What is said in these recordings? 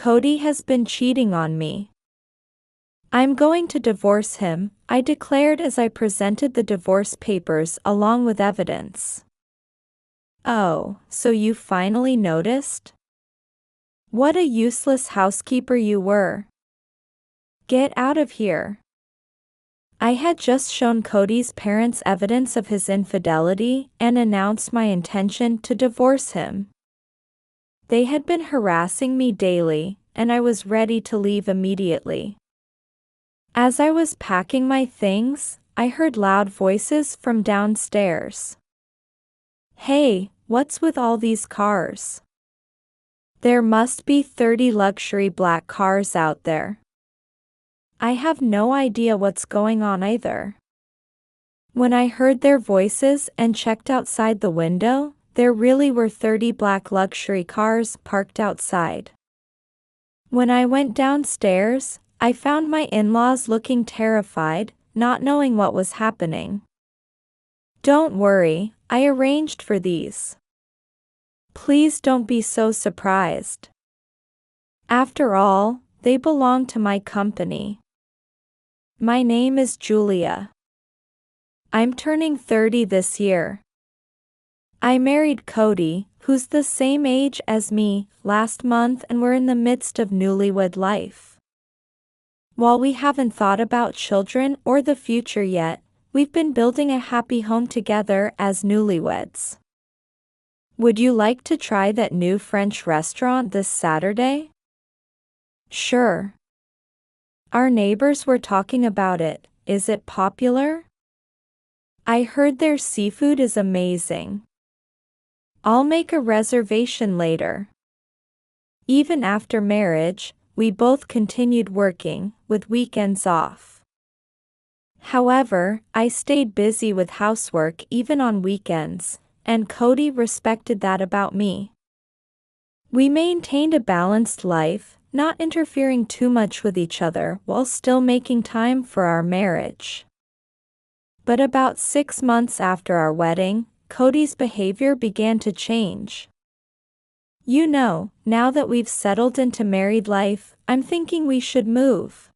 Cody has been cheating on me. I'm going to divorce him, I declared as I presented the divorce papers along with evidence. Oh, so you finally noticed? What a useless housekeeper you were. Get out of here. I had just shown Cody's parents evidence of his infidelity and announced my intention to divorce him. They had been harassing me daily, and I was ready to leave immediately. As I was packing my things, I heard loud voices from downstairs. Hey, what's with all these cars? There must be 30 luxury black cars out there. I have no idea what's going on either. When I heard their voices and checked outside the window, there really were 30 black luxury cars parked outside. When I went downstairs, I found my in-laws looking terrified, not knowing what was happening. Don't worry, I arranged for these. Please don't be so surprised. After all, they belong to my company. My name is Julia. I'm turning 30 this year. I married Cody, who's the same age as me, last month, and we're in the midst of newlywed life. While we haven't thought about children or the future yet, we've been building a happy home together as newlyweds. Would you like to try that new French restaurant this Saturday? Sure. Our neighbors were talking about it. Is it popular? I heard their seafood is amazing. I'll make a reservation later. Even after marriage, we both continued working, with weekends off. However, I stayed busy with housework even on weekends, and Cody respected that about me. We maintained a balanced life, not interfering too much with each other while still making time for our marriage. But about 6 months after our wedding, Cody's behavior began to change. You know, now that we've settled into married life, I'm thinking we should move.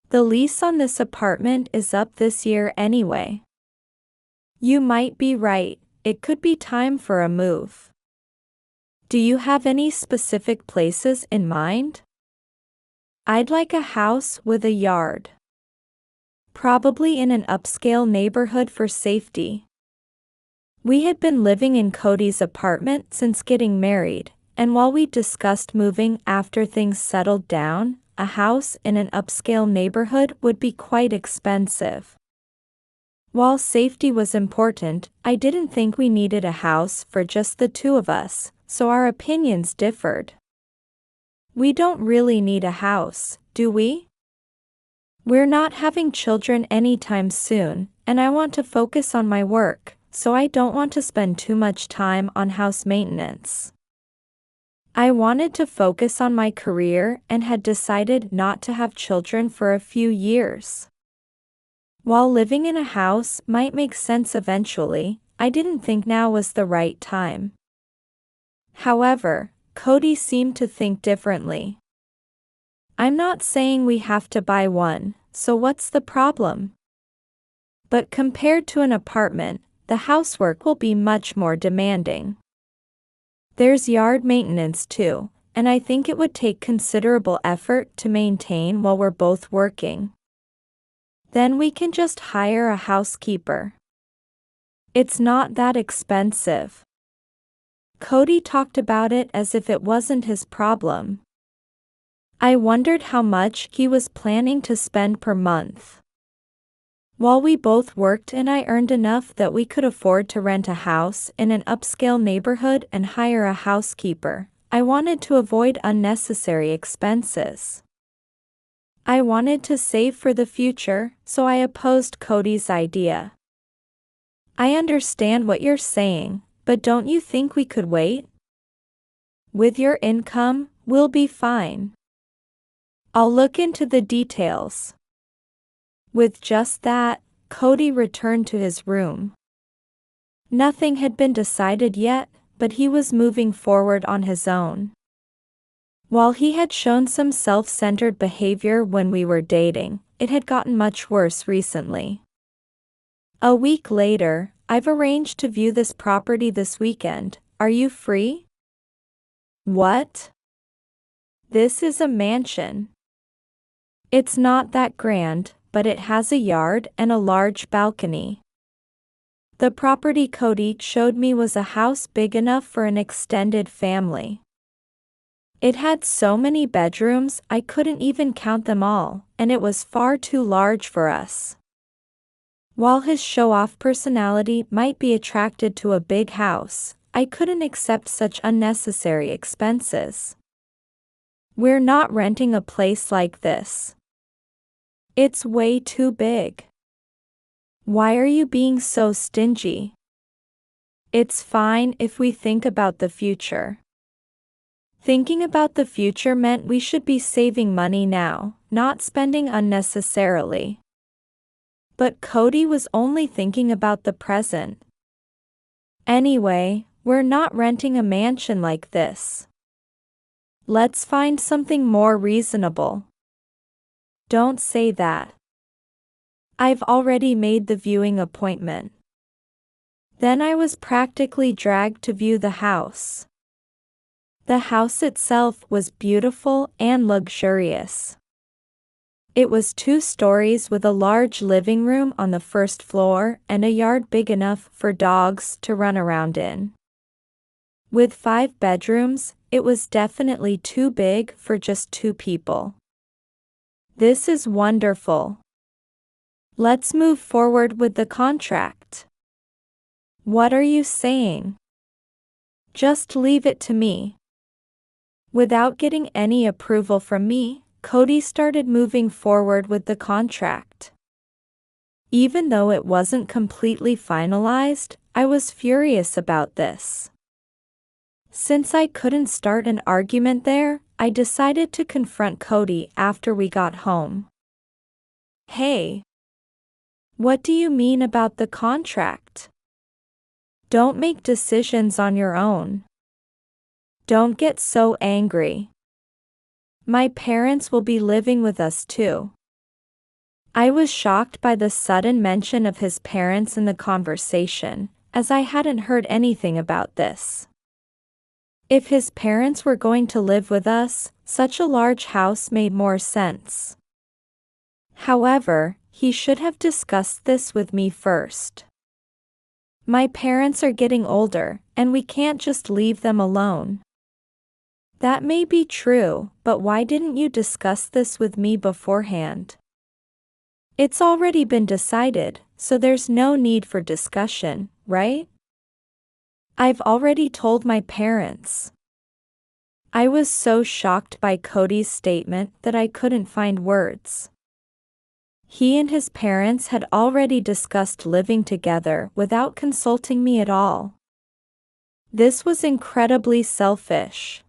The lease on this apartment is up this year anyway. You might be right, it could be time for a move. Do you have any specific places in mind? I'd like a house with a yard. Probably in an upscale neighborhood for safety. We had been living in Cody's apartment since getting married, and while we discussed moving after things settled down, a house in an upscale neighborhood would be quite expensive. While safety was important, I didn't think we needed a house for just the two of us, so our opinions differed. We don't really need a house, do we? We're not having children anytime soon, and I want to focus on my work, so I don't want to spend too much time on house maintenance. I wanted to focus on my career and had decided not to have children for a few years. While living in a house might make sense eventually, I didn't think now was the right time. However, Cody seemed to think differently. I'm not saying we have to buy one, so what's the problem? But compared to an apartment, the housework will be much more demanding. There's yard maintenance too, and I think it would take considerable effort to maintain while we're both working. Then we can just hire a housekeeper. It's not that expensive. Cody talked about it as if it wasn't his problem. I wondered how much he was planning to spend per month. While we both worked and I earned enough that we could afford to rent a house in an upscale neighborhood and hire a housekeeper, I wanted to avoid unnecessary expenses. I wanted to save for the future, so I opposed Cody's idea. I understand what you're saying, but don't you think we could wait? With your income, we'll be fine. I'll look into the details. With just that, Cody returned to his room. Nothing had been decided yet, but he was moving forward on his own. While he had shown some self-centered behavior when we were dating, it had gotten much worse recently. A week later, I've arranged to view this property this weekend. Are you free? What? This is a mansion. It's not that grand, but it has a yard and a large balcony. The property Cody showed me was a house big enough for an extended family. It had so many bedrooms I couldn't even count them all, and it was far too large for us. While his show-off personality might be attracted to a big house, I couldn't accept such unnecessary expenses. We're not renting a place like this. It's way too big. Why are you being so stingy? It's fine if we think about the future. Thinking about the future meant we should be saving money now, not spending unnecessarily. But Cody was only thinking about the present. Anyway, we're not renting a mansion like this. Let's find something more reasonable. Don't say that. I've already made the viewing appointment. Then I was practically dragged to view the house. The house itself was beautiful and luxurious. It was 2 stories with a large living room on the first floor and a yard big enough for dogs to run around in. With 5 bedrooms, it was definitely too big for just 2 people. This is wonderful. Let's move forward with the contract. What are you saying? Just leave it to me. Without getting any approval from me, Cody started moving forward with the contract. Even though it wasn't completely finalized, I was furious about this. Since I couldn't start an argument there, I decided to confront Cody after we got home. Hey, what do you mean about the contract? Don't make decisions on your own. Don't get so angry. My parents will be living with us too. I was shocked by the sudden mention of his parents in the conversation, as I hadn't heard anything about this. If his parents were going to live with us, such a large house made more sense. However, he should have discussed this with me first. My parents are getting older, and we can't just leave them alone. That may be true, but why didn't you discuss this with me beforehand? It's already been decided, so there's no need for discussion, right? I've already told my parents. I was so shocked by Cody's statement that I couldn't find words. He and his parents had already discussed living together without consulting me at all. This was incredibly selfish.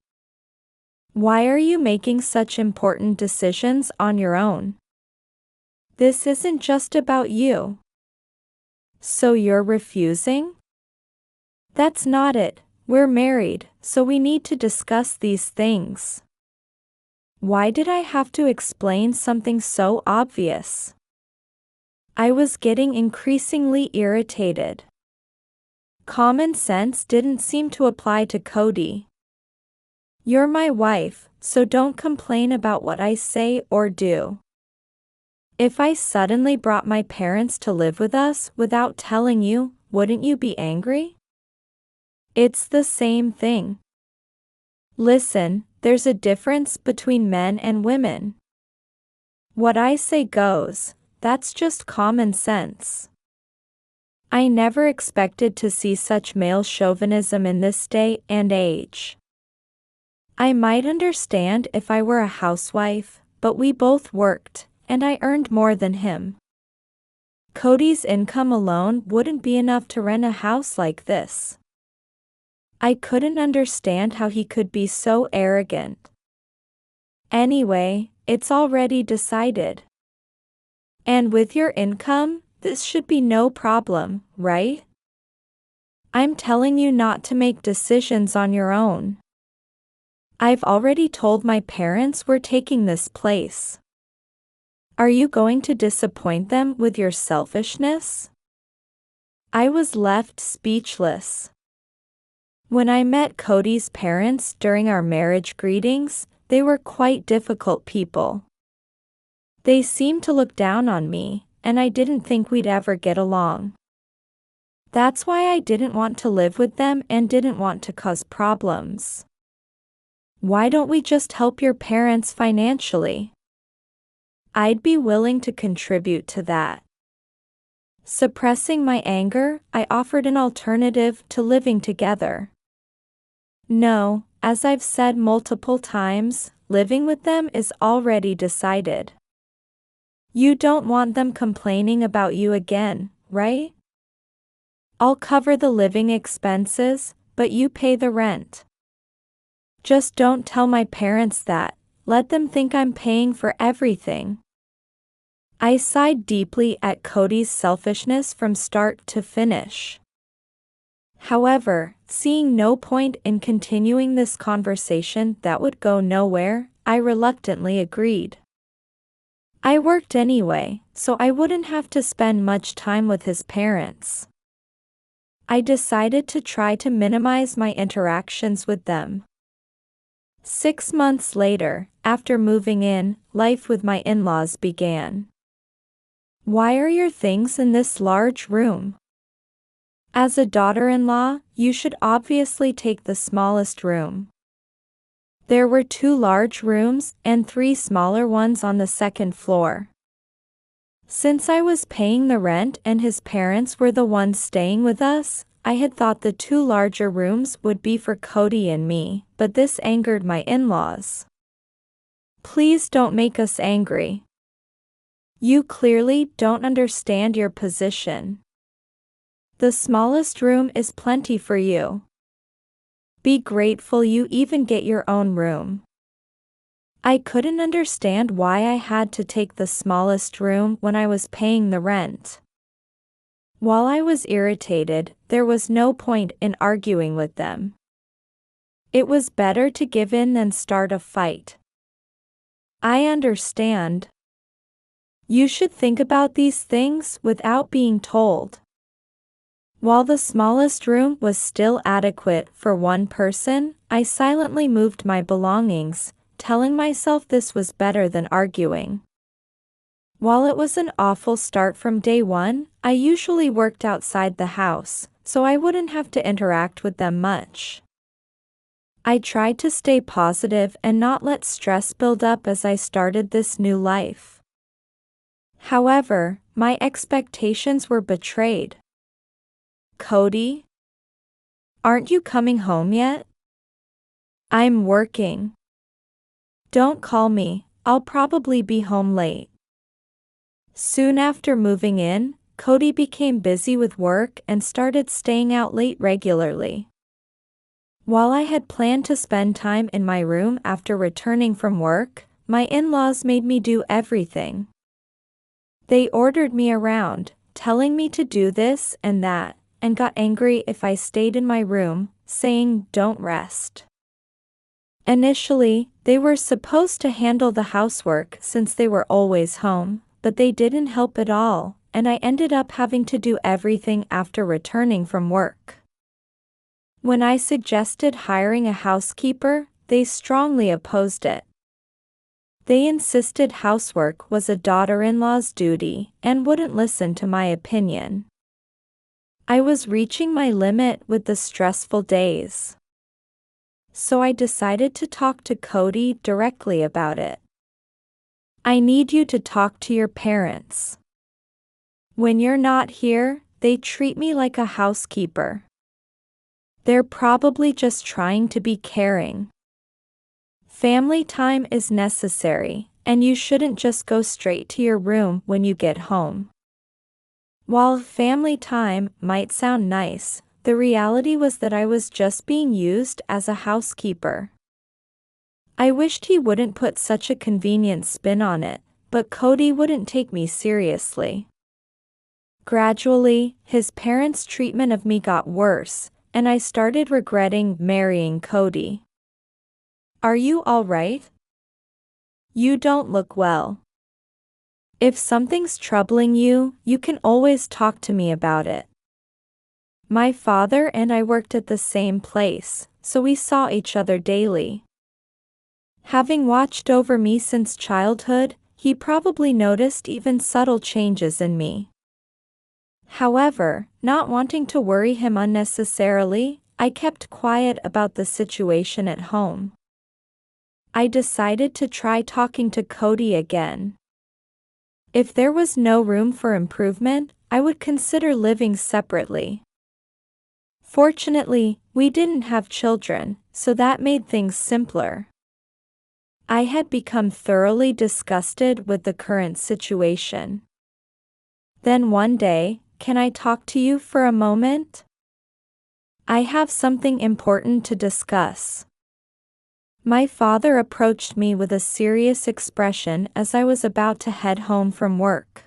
Why are you making such important decisions on your own? This isn't just about you. So you're refusing? That's not it. We're married, so we need to discuss these things. Why did I have to explain something so obvious? I was getting increasingly irritated. Common sense didn't seem to apply to Cody. You're my wife, so don't complain about what I say or do. If I suddenly brought my parents to live with us without telling you, wouldn't you be angry? It's the same thing. Listen, there's a difference between men and women. What I say goes, that's just common sense. I never expected to see such male chauvinism in this day and age. I might understand if I were a housewife, but we both worked, and I earned more than him. Cody's income alone wouldn't be enough to rent a house like this. I couldn't understand how he could be so arrogant. Anyway, it's already decided. And with your income, this should be no problem, right? I'm telling you not to make decisions on your own. I've already told my parents we're taking this place. Are you going to disappoint them with your selfishness? I was left speechless. When I met Cody's parents during our marriage greetings, they were quite difficult people. They seemed to look down on me, and I didn't think we'd ever get along. That's why I didn't want to live with them and didn't want to cause problems. Why don't we just help your parents financially? I'd be willing to contribute to that. Suppressing my anger, I offered an alternative to living together. No, as I've said multiple times, living with them is already decided. You don't want them complaining about you again, right? I'll cover the living expenses, but you pay the rent. Just don't tell my parents that. Let them think I'm paying for everything. I sighed deeply at Cody's selfishness from start to finish. However, seeing no point in continuing this conversation that would go nowhere, I reluctantly agreed. I worked anyway, so I wouldn't have to spend much time with his parents. I decided to try to minimize my interactions with them. 6 months later, after moving in, life with my in-laws began. Why are your things in this large room? As a daughter-in-law, you should obviously take the smallest room. There were 2 large rooms and 3 smaller ones on the second floor. Since I was paying the rent and his parents were the ones staying with us, I had thought the 2 larger rooms would be for Cody and me, but this angered my in-laws. Please don't make us angry. You clearly don't understand your position. The smallest room is plenty for you. Be grateful you even get your own room. I couldn't understand why I had to take the smallest room when I was paying the rent. While I was irritated, there was no point in arguing with them. It was better to give in than start a fight. I understand. You should think about these things without being told. While the smallest room was still adequate for one person, I silently moved my belongings, telling myself this was better than arguing. While it was an awful start from day one, I usually worked outside the house, so I wouldn't have to interact with them much. I tried to stay positive and not let stress build up as I started this new life. However, my expectations were betrayed. Cody? Aren't you coming home yet? I'm working. Don't call me, I'll probably be home late. Soon after moving in, Cody became busy with work and started staying out late regularly. While I had planned to spend time in my room after returning from work, my in-laws made me do everything. They ordered me around, telling me to do this and that, and got angry if I stayed in my room, saying, "Don't rest." Initially, they were supposed to handle the housework since they were always home, but they didn't help at all, and I ended up having to do everything after returning from work. When I suggested hiring a housekeeper, they strongly opposed it. They insisted housework was a daughter-in-law's duty and wouldn't listen to my opinion. I was reaching my limit with the stressful days. So I decided to talk to Cody directly about it. I need you to talk to your parents. When you're not here, they treat me like a housekeeper. They're probably just trying to be caring. Family time is necessary, and you shouldn't just go straight to your room when you get home. While family time might sound nice, the reality was that I was just being used as a housekeeper. I wished he wouldn't put such a convenient spin on it, but Cody wouldn't take me seriously. Gradually, his parents' treatment of me got worse, and I started regretting marrying Cody. Are you all right? You don't look well. If something's troubling you, you can always talk to me about it. My father and I worked at the same place, so we saw each other daily. Having watched over me since childhood, he probably noticed even subtle changes in me. However, not wanting to worry him unnecessarily, I kept quiet about the situation at home. I decided to try talking to Cody again. If there was no room for improvement, I would consider living separately. Fortunately, we didn't have children, so that made things simpler. I had become thoroughly disgusted with the current situation. Then one day, "Can I talk to you for a moment? I have something important to discuss." My father approached me with a serious expression as I was about to head home from work.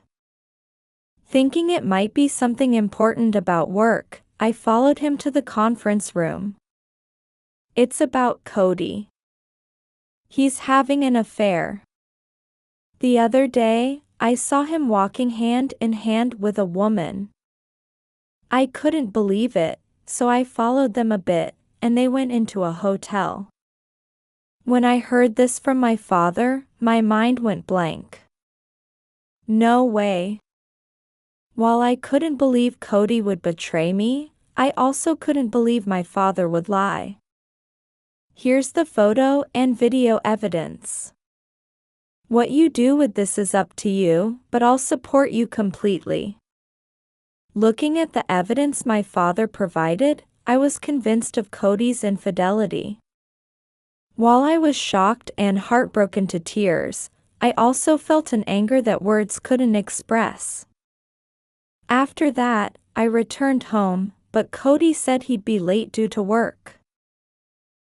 Thinking it might be something important about work, I followed him to the conference room. "It's about Cody. He's having an affair. The other day, I saw him walking hand in hand with a woman. I couldn't believe it, so I followed them a bit, and they went into a hotel." When I heard this from my father, my mind went blank. No way. While I couldn't believe Cody would betray me, I also couldn't believe my father would lie. Here's the photo and video evidence. What you do with this is up to you, but I'll support you completely. Looking at the evidence my father provided, I was convinced of Cody's infidelity. While I was shocked and heartbroken to tears, I also felt an anger that words couldn't express. After that, I returned home, but Cody said he'd be late due to work.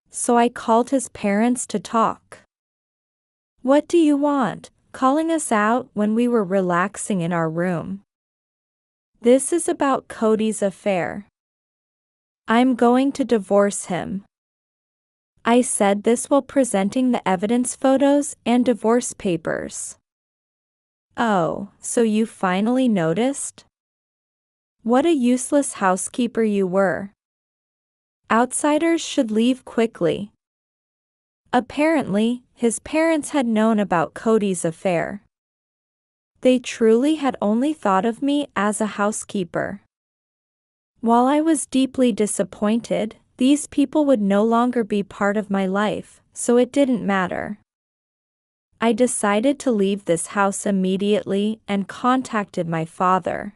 So I called his parents to talk. "What do you want?" calling us out when we were relaxing in our room. "This is about Cody's affair. I'm going to divorce him." I said this while presenting the evidence photos and divorce papers. "Oh, so you finally noticed? What a useless housekeeper you were. Outsiders should leave quickly." Apparently, his parents had known about Cody's affair. They truly had only thought of me as a housekeeper. While I was deeply disappointed, these people would no longer be part of my life, so it didn't matter. I decided to leave this house immediately and contacted my father.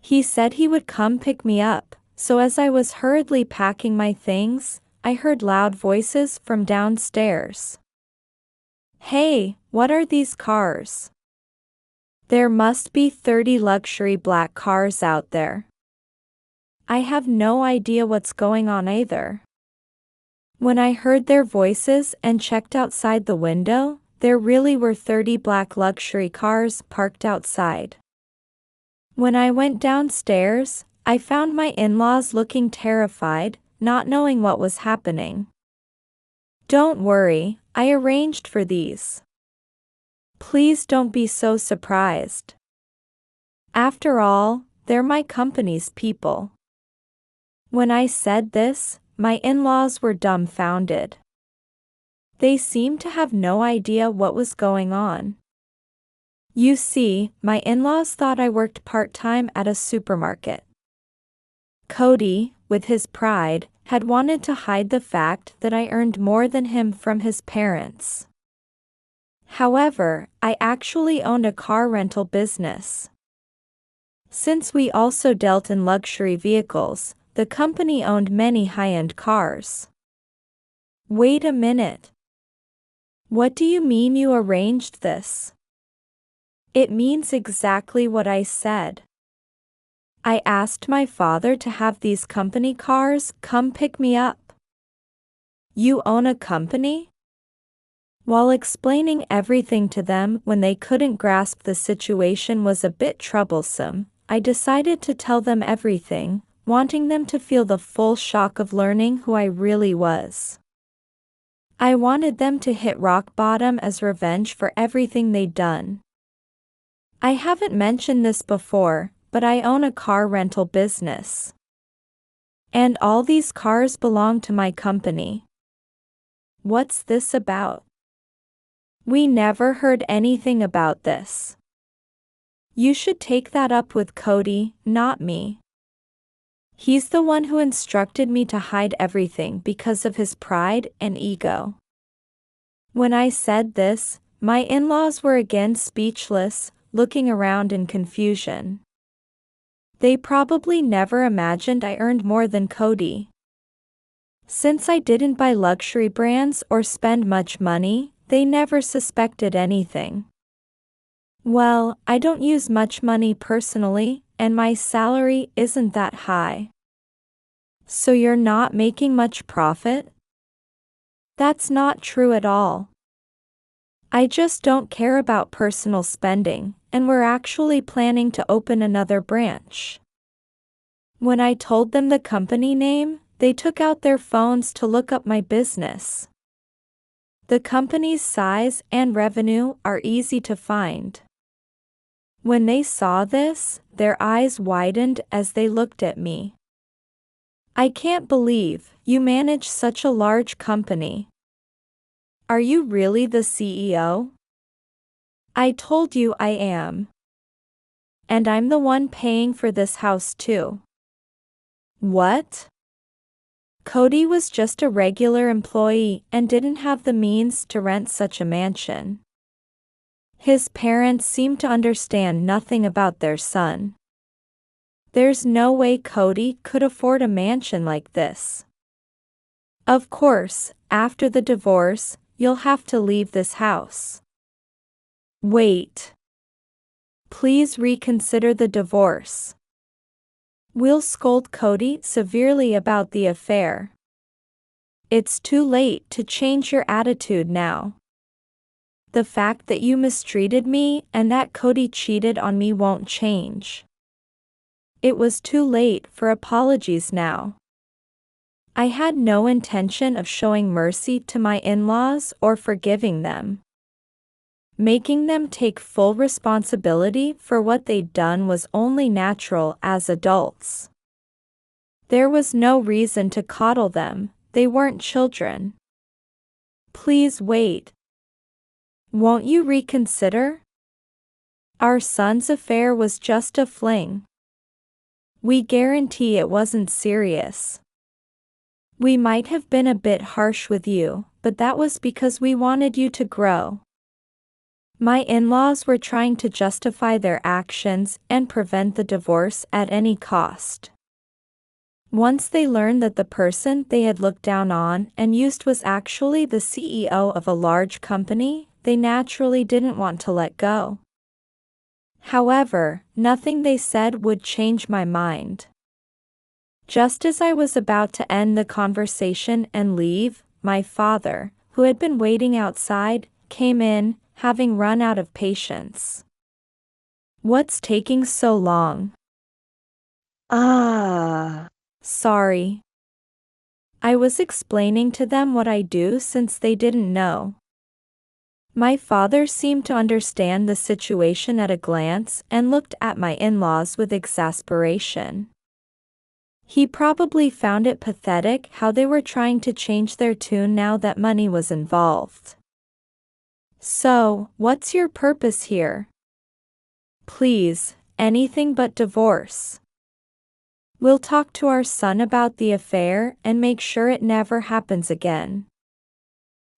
He said he would come pick me up, so as I was hurriedly packing my things, I heard loud voices from downstairs. "Hey, what are these cars? There must be 30 luxury black cars out there. I have no idea what's going on either." When I heard their voices and checked outside the window, there really were 30 black luxury cars parked outside. When I went downstairs, I found my in-laws looking terrified, not knowing what was happening. "Don't worry, I arranged for these. Please don't be so surprised. After all, they're my company's people." When I said this, my in-laws were dumbfounded. They seemed to have no idea what was going on. You see, my in-laws thought I worked part-time at a supermarket. Cody, with his pride, had wanted to hide the fact that I earned more than him from his parents. However, I actually owned a car rental business. Since we also dealt in luxury vehicles, the company owned many high-end cars. "Wait a minute. What do you mean you arranged this?" "It means exactly what I said. I asked my father to have these company cars come pick me up." "You own a company?" While explaining everything to them when they couldn't grasp the situation was a bit troublesome, I decided to tell them everything, wanting them to feel the full shock of learning who I really was. I wanted them to hit rock bottom as revenge for everything they'd done. I haven't mentioned this before, but I own a car rental business. And all these cars belong to my company. What's this about? We never heard anything about this. You should take that up with Cody, not me. He's the one who instructed me to hide everything because of his pride and ego. When I said this, my in-laws were again speechless, looking around in confusion. They probably never imagined I earned more than Cody. Since I didn't buy luxury brands or spend much money, they never suspected anything. Well, I don't use much money personally, and my salary isn't that high. So you're not making much profit? That's not true at all. I just don't care about personal spending, and we're actually planning to open another branch. When I told them the company name, they took out their phones to look up my business. The company's size and revenue are easy to find. When they saw this, their eyes widened as they looked at me. I can't believe you manage such a large company. Are you really the CEO? I told you I am. And I'm the one paying for this house too. What? Cody was just a regular employee and didn't have the means to rent such a mansion. His parents seemed to understand nothing about their son. There's no way Cody could afford a mansion like this. Of course, after the divorce, you'll have to leave this house. Wait. Please reconsider the divorce. We'll scold Cody severely about the affair. It's too late to change your attitude now. The fact that you mistreated me and that Cody cheated on me won't change. It was too late for apologies now. I had no intention of showing mercy to my in-laws or forgiving them. Making them take full responsibility for what they'd done was only natural as adults. There was no reason to coddle them, they weren't children. Please wait. Won't you reconsider? Our son's affair was just a fling. We guarantee it wasn't serious. We might have been a bit harsh with you, but that was because we wanted you to grow. My in-laws were trying to justify their actions and prevent the divorce at any cost. Once they learned that the person they had looked down on and used was actually the CEO of a large company, they naturally didn't want to let go. However, nothing they said would change my mind. Just as I was about to end the conversation and leave, my father, who had been waiting outside, came in, having run out of patience. What's taking so long? Sorry. I was explaining to them what I do since they didn't know. My father seemed to understand the situation at a glance and looked at my in-laws with exasperation. He probably found it pathetic how they were trying to change their tune now that money was involved. So, what's your purpose here? Please, anything but divorce. We'll talk to our son about the affair and make sure it never happens again.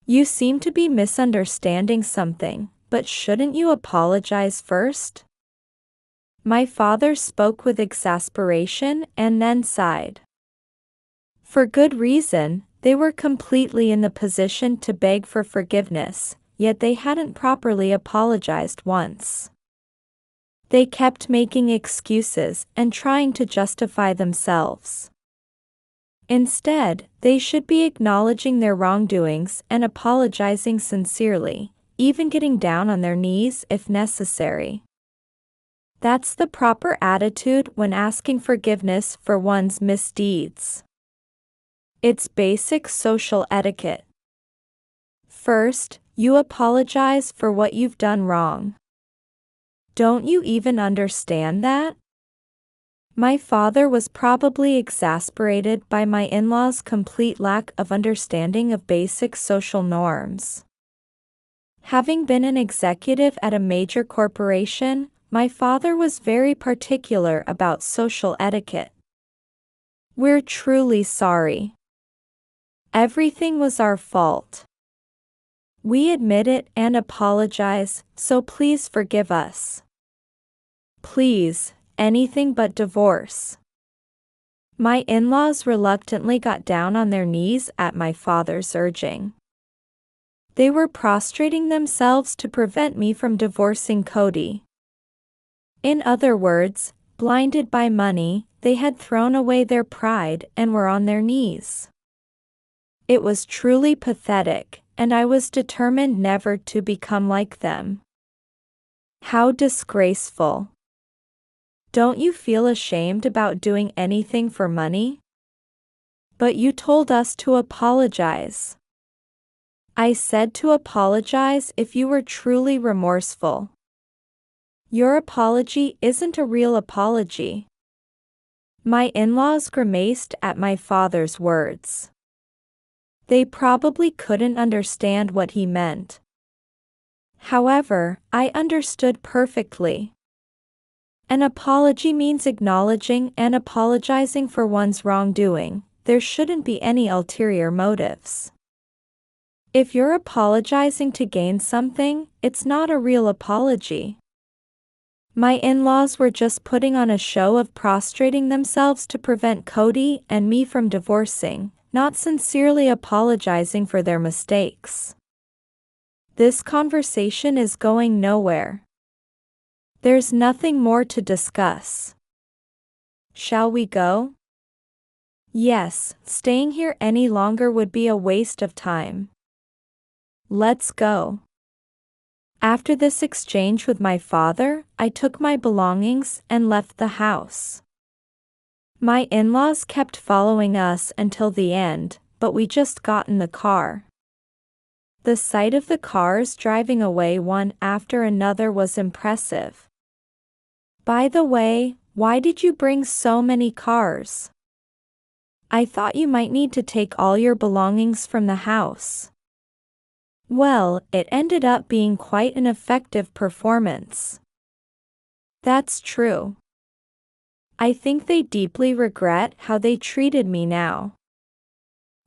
You seem to be misunderstanding something, but shouldn't you apologize first? My father spoke with exasperation and then sighed. For good reason, they were completely in the position to beg for forgiveness, yet they hadn't properly apologized once. They kept making excuses and trying to justify themselves. Instead, they should be acknowledging their wrongdoings and apologizing sincerely, even getting down on their knees if necessary. That's the proper attitude when asking forgiveness for one's misdeeds. It's basic social etiquette. First, you apologize for what you've done wrong. Don't you even understand that? My father was probably exasperated by my in-laws' complete lack of understanding of basic social norms. Having been an executive at a major corporation, my father was very particular about social etiquette. We're truly sorry. Everything was our fault. We admit it and apologize, so please forgive us. Please, anything but divorce. My in-laws reluctantly got down on their knees at my father's urging. They were prostrating themselves to prevent me from divorcing Cody. In other words, blinded by money, they had thrown away their pride and were on their knees. It was truly pathetic, and I was determined never to become like them. How disgraceful. Don't you feel ashamed about doing anything for money? But you told us to apologize. I said to apologize if you were truly remorseful. Your apology isn't a real apology. My in-laws grimaced at my father's words. They probably couldn't understand what he meant. However, I understood perfectly. An apology means acknowledging and apologizing for one's wrongdoing. There shouldn't be any ulterior motives. If you're apologizing to gain something, it's not a real apology. My in-laws were just putting on a show of prostrating themselves to prevent Cody and me from divorcing, not sincerely apologizing for their mistakes. This conversation is going nowhere. There's nothing more to discuss. Shall we go? Yes, staying here any longer would be a waste of time. Let's go. After this exchange with my father, I took my belongings and left the house. My in-laws kept following us until the end, but we just got in the car. The sight of the cars driving away one after another was impressive. By the way, why did you bring so many cars? I thought you might need to take all your belongings from the house. Well, it ended up being quite an effective performance. That's true. I think they deeply regret how they treated me now.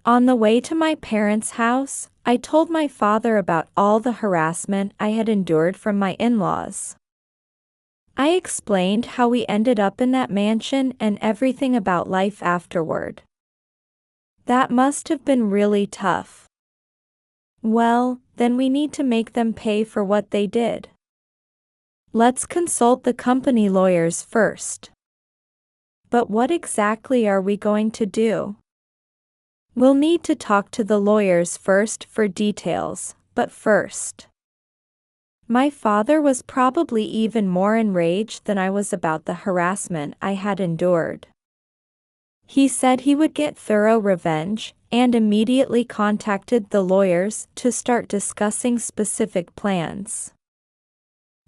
On the way to my parents' house, I told my father about all the harassment I had endured from my in-laws. I explained how we ended up in that mansion and everything about life afterward. That must have been really tough. Well, then we need to make them pay for what they did. Let's consult the company lawyers first. But what exactly are we going to do? We'll need to talk to the lawyers first for details, but first. My father was probably even more enraged than I was about the harassment I had endured. He said he would get thorough revenge, and immediately contacted the lawyers to start discussing specific plans.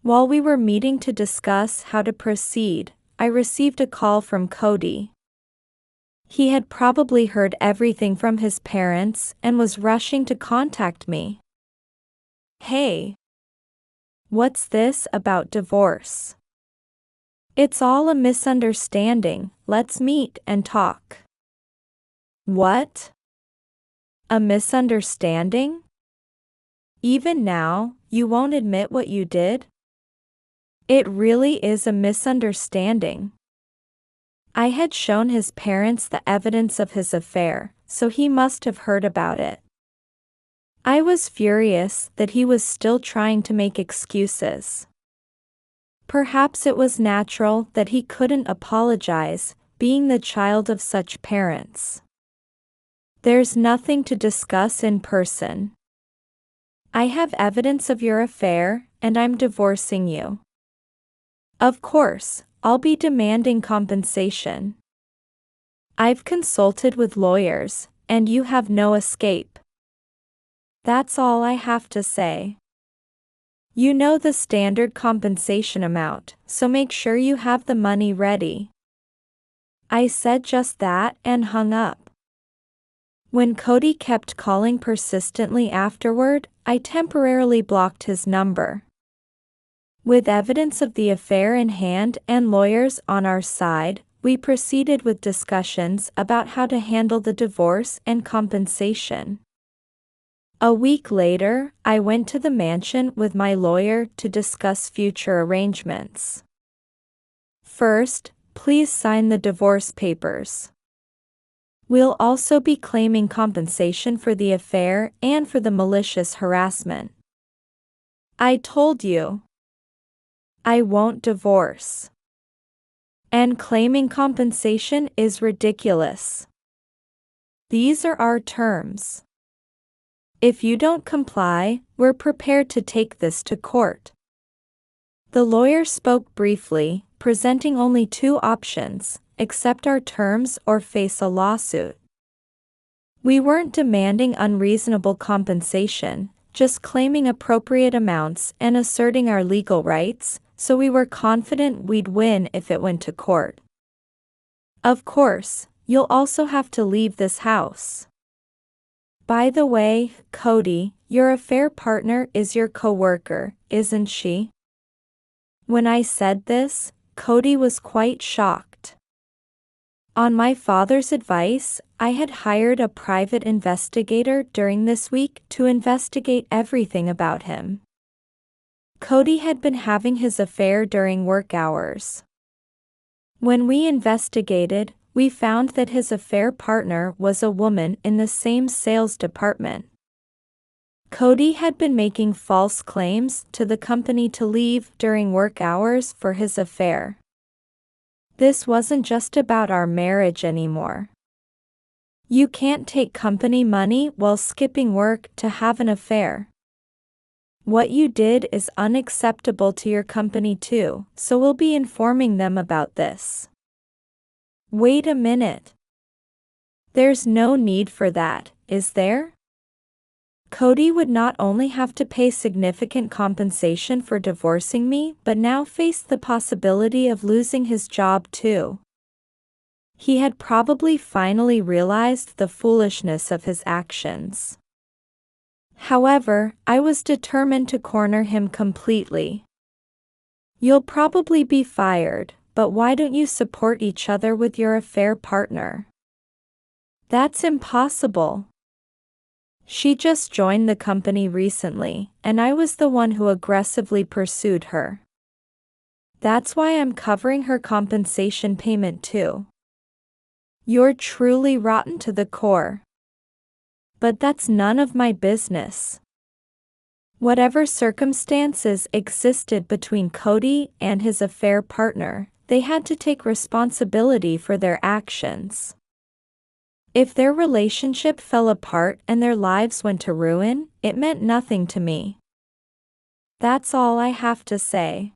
While we were meeting to discuss how to proceed, I received a call from Cody. He had probably heard everything from his parents and was rushing to contact me. Hey! What's this about divorce? It's all a misunderstanding, let's meet and talk. What? A misunderstanding? Even now, you won't admit what you did? It really is a misunderstanding. I had shown his parents the evidence of his affair, so he must have heard about it. I was furious that he was still trying to make excuses. Perhaps it was natural that he couldn't apologize, being the child of such parents. There's nothing to discuss in person. I have evidence of your affair, and I'm divorcing you. Of course, I'll be demanding compensation. I've consulted with lawyers, and you have no escape. That's all I have to say. You know the standard compensation amount, so make sure you have the money ready. I said just that and hung up. When Cody kept calling persistently afterward, I temporarily blocked his number. With evidence of the affair in hand and lawyers on our side, we proceeded with discussions about how to handle the divorce and compensation. A week later, I went to the mansion with my lawyer to discuss future arrangements. First, please sign the divorce papers. We'll also be claiming compensation for the affair and for the malicious harassment. I told you. I won't divorce. And claiming compensation is ridiculous. These are our terms. If you don't comply, we're prepared to take this to court. The lawyer spoke briefly, presenting only two options: accept our terms or face a lawsuit. We weren't demanding unreasonable compensation, just claiming appropriate amounts and asserting our legal rights, so we were confident we'd win if it went to court. Of course, you'll also have to leave this house. By the way, Cody, your affair partner is your coworker, isn't she? When I said this, Cody was quite shocked. On my father's advice, I had hired a private investigator during this week to investigate everything about him. Cody had been having his affair during work hours. When we investigated, we found that his affair partner was a woman in the same sales department. Cody had been making false claims to the company to leave during work hours for his affair. This wasn't just about our marriage anymore. You can't take company money while skipping work to have an affair. What you did is unacceptable to your company too, so we'll be informing them about this. Wait a minute. There's no need for that, is there? Cody would not only have to pay significant compensation for divorcing me, but now faced the possibility of losing his job too. He had probably finally realized the foolishness of his actions. However, I was determined to corner him completely. You'll probably be fired, but why don't you support each other with your affair partner? That's impossible. She just joined the company recently, and I was the one who aggressively pursued her. That's why I'm covering her compensation payment too. You're truly rotten to the core. But that's none of my business. Whatever circumstances existed between Cody and his affair partner, they had to take responsibility for their actions. If their relationship fell apart and their lives went to ruin, it meant nothing to me. That's all I have to say.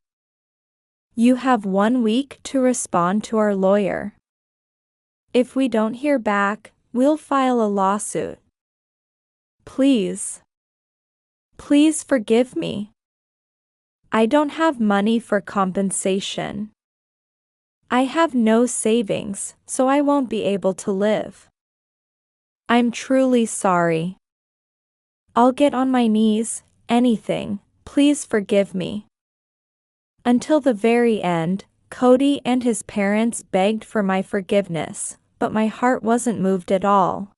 You have 1 week to respond to our lawyer. If we don't hear back, we'll file a lawsuit. Please. Please forgive me. I don't have money for compensation. I have no savings, so I won't be able to live. I'm truly sorry. I'll get on my knees, anything, please forgive me. Until the very end, Cody and his parents begged for my forgiveness, but my heart wasn't moved at all.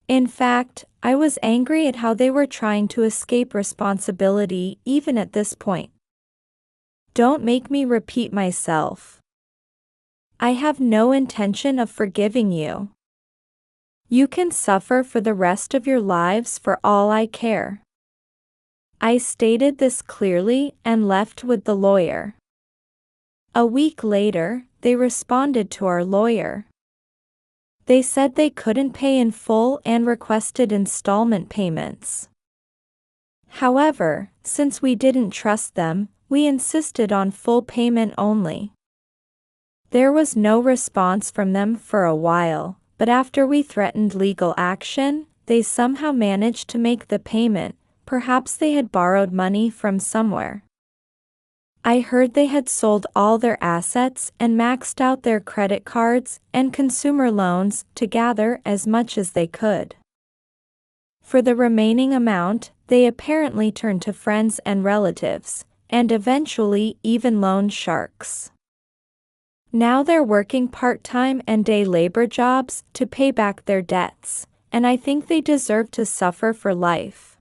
In fact, I was angry at how they were trying to escape responsibility even at this point. Don't make me repeat myself. I have no intention of forgiving you. You can suffer for the rest of your lives for all I care. I stated this clearly and left with the lawyer. A week later, they responded to our lawyer. They said they couldn't pay in full and requested installment payments. However, since we didn't trust them, we insisted on full payment only. There was no response from them for a while, but after we threatened legal action, they somehow managed to make the payment. Perhaps they had borrowed money from somewhere. I heard they had sold all their assets and maxed out their credit cards and consumer loans to gather as much as they could. For the remaining amount, they apparently turned to friends and relatives, and eventually even loan sharks. Now they're working part-time and day labor jobs to pay back their debts, and I think they deserve to suffer for life.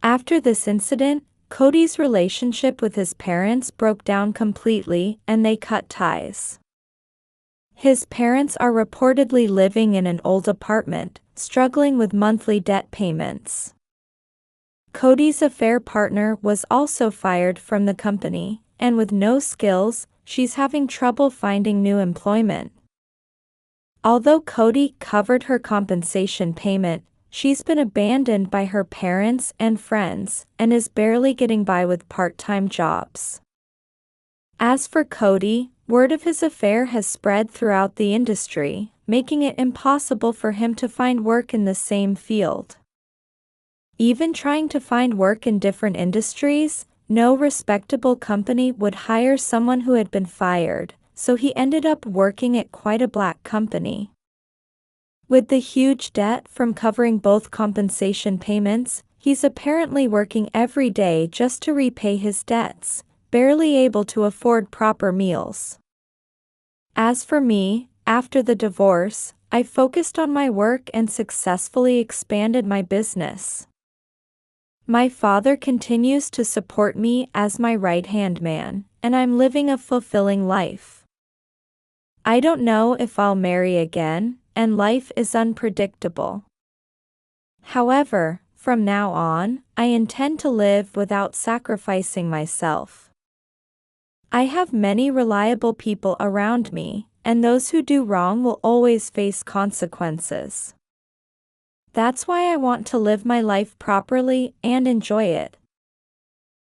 After this incident, Cody's relationship with his parents broke down completely and they cut ties. His parents are reportedly living in an old apartment, struggling with monthly debt payments. Cody's affair partner was also fired from the company, and with no skills, she's having trouble finding new employment. Although Cody covered her compensation payment, she's been abandoned by her parents and friends and is barely getting by with part-time jobs. As for Cody, word of his affair has spread throughout the industry, making it impossible for him to find work in the same field. Even trying to find work in different industries, no respectable company would hire someone who had been fired, so he ended up working at quite a black company. With the huge debt from covering both compensation payments, he's apparently working every day just to repay his debts, barely able to afford proper meals. As for me, after the divorce, I focused on my work and successfully expanded my business. My father continues to support me as my right-hand man, and I'm living a fulfilling life. I don't know if I'll marry again, and life is unpredictable. However, from now on, I intend to live without sacrificing myself. I have many reliable people around me, and those who do wrong will always face consequences. That's why I want to live my life properly and enjoy it.